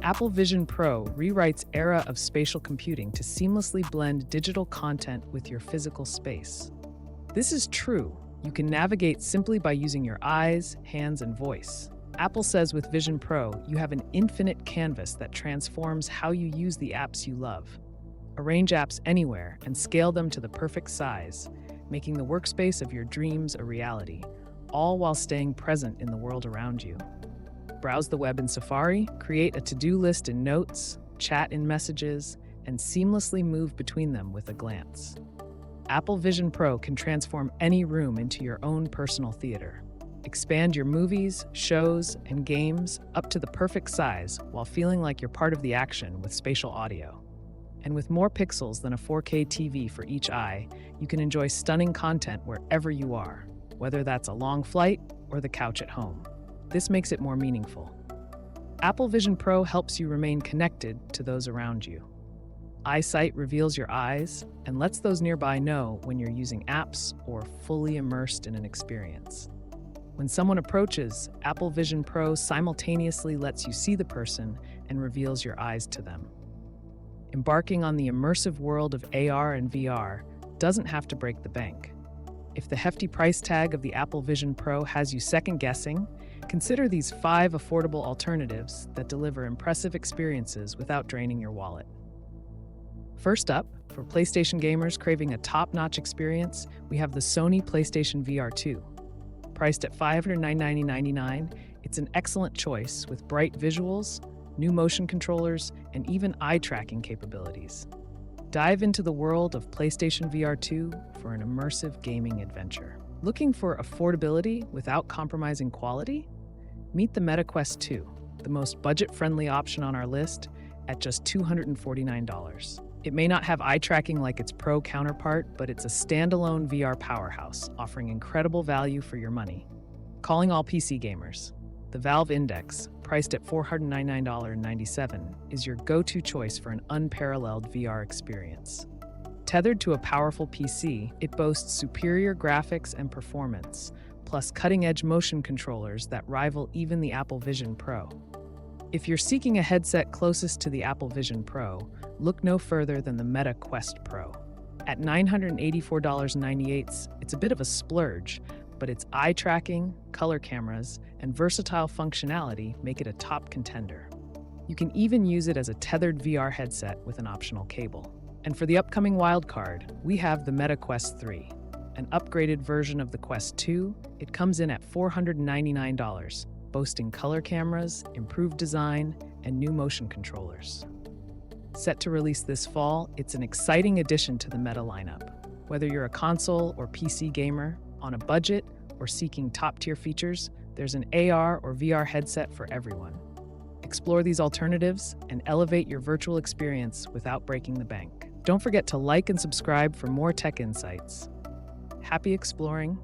Apple Vision Pro rewrites era of spatial computing to seamlessly blend digital content with your physical space. This is true. You can navigate simply by using your eyes, hands, and voice. Apple says with Vision Pro, you have an infinite canvas that transforms how you use the apps you love. Arrange apps anywhere and scale them to the perfect size, making the workspace of your dreams a reality, all while staying present in the world around you. Browse the web in Safari, create a to-do list in Notes, chat in Messages, and seamlessly move between them with a glance. Apple Vision Pro can transform any room into your own personal theater. Expand your movies, shows, and games up to the perfect size while feeling like you're part of the action with spatial audio. And with more pixels than a 4K TV for each eye, you can enjoy stunning content wherever you are, whether that's a long flight or the couch at home. This makes it more meaningful. Apple Vision Pro helps you remain connected to those around you. EyeSight reveals your eyes and lets those nearby know when you're using apps or fully immersed in an experience. When someone approaches, Apple Vision Pro simultaneously lets you see the person and reveals your eyes to them. Embarking on the immersive world of AR and VR doesn't have to break the bank. If the hefty price tag of the Apple Vision Pro has you second-guessing, consider these 5 affordable alternatives that deliver impressive experiences without draining your wallet. First up, for PlayStation gamers craving a top-notch experience, we have the Sony PlayStation VR 2. Priced at $599.99, it's an excellent choice with bright visuals, new motion controllers, and even eye-tracking capabilities. Dive into the world of PlayStation VR 2 for an immersive gaming adventure. Looking for affordability without compromising quality? Meet the Meta Quest 2, the most budget-friendly option on our list, at just $249. It may not have eye tracking like its Pro counterpart, but it's a standalone VR powerhouse, offering incredible value for your money. Calling all PC gamers. The Valve Index, priced at $499.97, is your go-to choice for an unparalleled VR experience. Tethered to a powerful PC, it boasts superior graphics and performance, plus cutting-edge motion controllers that rival even the Apple Vision Pro. If you're seeking a headset closest to the Apple Vision Pro, look no further than the Meta Quest Pro. At $984.98, it's a bit of a splurge, but its eye tracking, color cameras, and versatile functionality make it a top contender. You can even use it as a tethered VR headset with an optional cable. And for the upcoming wildcard, we have the Meta Quest 3. An upgraded version of the Quest 2, it comes in at $499, boasting color cameras, improved design, and new motion controllers. Set to release this fall, it's an exciting addition to the Meta lineup. Whether you're a console or PC gamer, on a budget, or seeking top-tier features, there's an AR or VR headset for everyone. Explore these alternatives and elevate your virtual experience without breaking the bank. Don't forget to like and subscribe for more tech insights. Happy exploring!